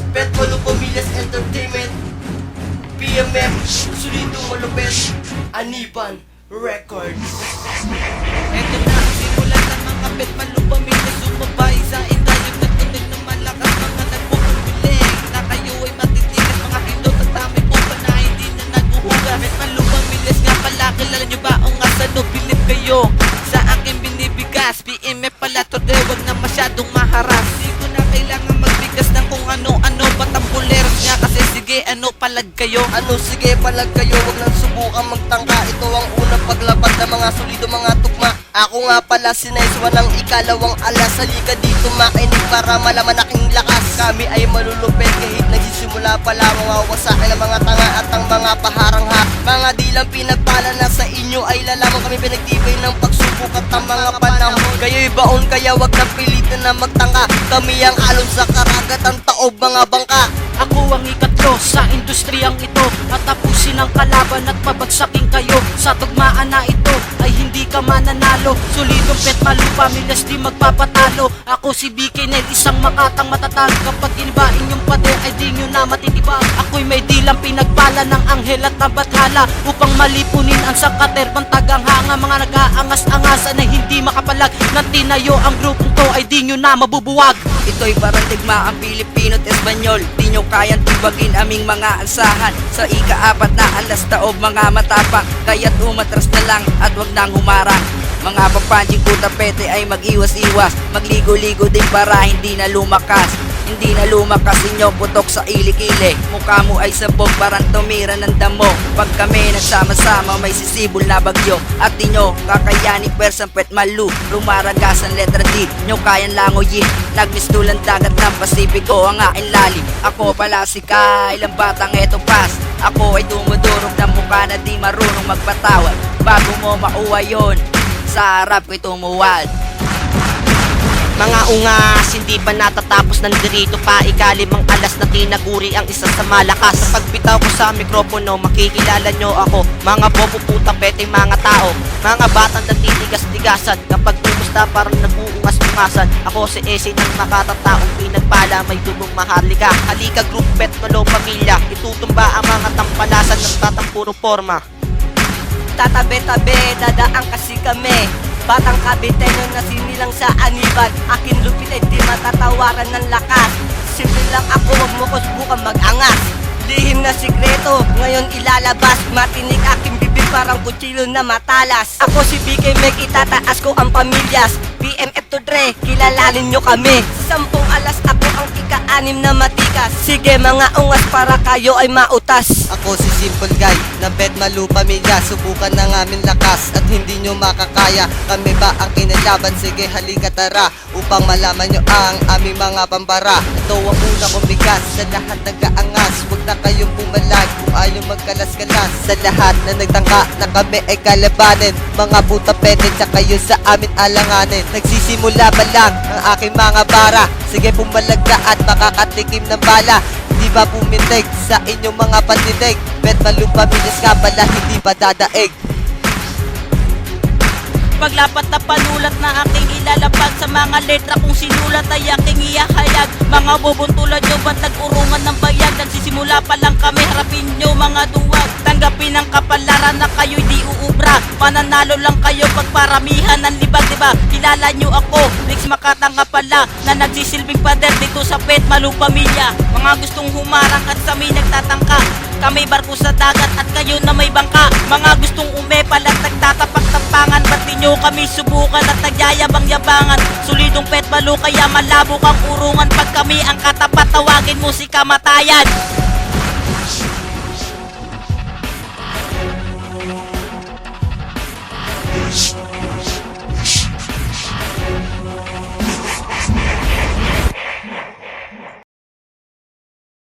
Pet Malu Pamilyas Entertainment, PMF, Solidong Malupet, Aniban Records. Eto na ang simulan ng mga Pet Malu Pamilyas. Sumabay sa indayog na tunog ng malakas, mga nagpupumiling na kayo ay matitigas, mga hindot at dami po pa na hindi na naghuhugas. Pet Malu Pamilyas nga pala, kilala nyo ba o nga sano? Bilib kayo sa akin binibigas. PMF pala to de, wag na masyadong maharas. Di ko na kailangan magbigas ng kung ano-ano, batambuleros nga kasi sige ano palag kayo. Ano sige palag kayo, wag nang subukan magtangka. Ito ang unang paglabas ng mga solido mga tugma. Ako nga pala si Neswa ng ikalawang alas. Halika dito makinig para malaman aking lakas. Kami ay malulupet kahit nagsisimula pala. Mawawasakin ang mga tanga at ang mga paharangha. Mga di lang pinagpala na sa inyo ay lalaman. Kami pinagtibay ng pagsubok at ang mga panahon. Kayo'y baon kaya wag na pilitin na magtangka. Kami ang alon sa karagatan taob mga bangka. Ako ang ikatlo sa industriyang ito, at tapusin ang kalaban at pabagsakin kayo. Sa tugmaan na ito ay hindi ka mananalo. Solidong Pet Malu Pamilyas di magpapatalo. Ako si BK Nel, isang makatang matatag. Kapag inibain yung pader ay di nyo na matitibag. Ako'y may dilang pinagpala ng anghel at nabathala, upang malipunin ang sakater pantagang hanga. Mga nag-aangas-angasan na hindi makapalag. Nang tinayo ang grupong to ay di nyo na mabubuwag. Ito'y parang digma ang Pilipino at Espanyol. Di nyo kayang tibagin aming mga ansahan. Sa ika-4 na alas taob mga matapang, kaya't umatras na lang at wag nang humarang. Mga papanjing kutapete ay mag-iwas-iwas, magligo-ligo din para hindi na lumakas. Hindi na lumakas inyong putok sa ilik-ilik. Mukha mo ay sabog parang tumira ng damo. Pag kami nagsama-sama may sisibol na bagyo, at di nyo kakayanin pwersang Pet Malu. Lumaragas ang letra D, nyo kayang langoyin. Nagmistulan dagat ng Pasipiko ang aking lalim. Ako pala si Kyle, ang batang eto pas. Ako ay dumudurog ng mukha na di marunong magpatawad. Bago mo mauwa yon, sa harap ko'y tumuwad. Mga ungas, hindi pa natatapos ng dirito pa. Ikalimang alas na tinaguri ang isa sa malakas. Sa pagbitaw ko sa mikropono, makikilala nyo ako. Mga bobo puta peteng mga tao, mga batang nagtitigas-tigasan. Kapag tumusta parang nag-uungas-ungasan. Ako si Ese ng makatataong pinagpala, may dubong maharlika. Halika group Pet Malu Pamilya, itutumba ang mga tampalasan ng tatampuro forma. Tatabi-tabi, dadaan kasi kami. Batang kabitenyo na sinilang sa aniban. Akin lupit ay di matatawaran ng lakas. Simple lang ako, wag mo ko subukan mag-angas. Lihim na sikreto, ngayon ilalabas. Matinik aking bibig parang kutsilo na matalas. Ako si BK Meg, itataas ko ang pamilyas. PMF to Dre, kilalanin nyo kami. 10 alas ako ang ika-6 na matikas. Sige mga ungas para kayo ay mautas. Ako si Simple Guy, ng Pet Malu Pamilya. Subukan ng aming lakas at hindi nyo makakaya. Kami ba ang kinalaban? Sige halika tara, upang malaman nyo ang aming mga pambara. Ito ang una kong bigas, sa lahat nag-aangas. Huwag na kayong pumalag kung ayaw magkalas-kalas. Sa lahat na nagtangka na kami ay kalabanin. Mga buta pete sa kayo sa amin alanganin. Nagsisimula pa lang ang aking mga bara. Sige pumalag na at makakatikim ng bala. Di ba pumintig sa inyong mga pandinig? Pet Malu Pamilyas ka pala hindi pa dadaig. Paglapat na panulat na aking ilalapag, sa mga letra kung sinulat ay aking iyahayag. Mga bobong tulad nyo ba't nag-urungan ng bayag? Nagsisimula pa lang kami, harapin nyo mga duwag. Tanggapin ang kapalaran na kayo'y di uubra. Mananalo lang kayo pag paramihan ng libag, diba? Kilala nyo ako, Lex Makatanga pala, na nagsisilbing pader dito sa Pet Malu Pamilya. Mga gustong humarang at sa may nagtatangka, kami barko sa dagat at kayo na may bangka. Mga gustong umepal at nagtatapak-tapangan, ba't di nyo kami subukan at nagyayabang-yabangan? Solidong Pet Malu kaya malabo kang urungan. Pag kami ang katapat, tawagin mo si kamatayan.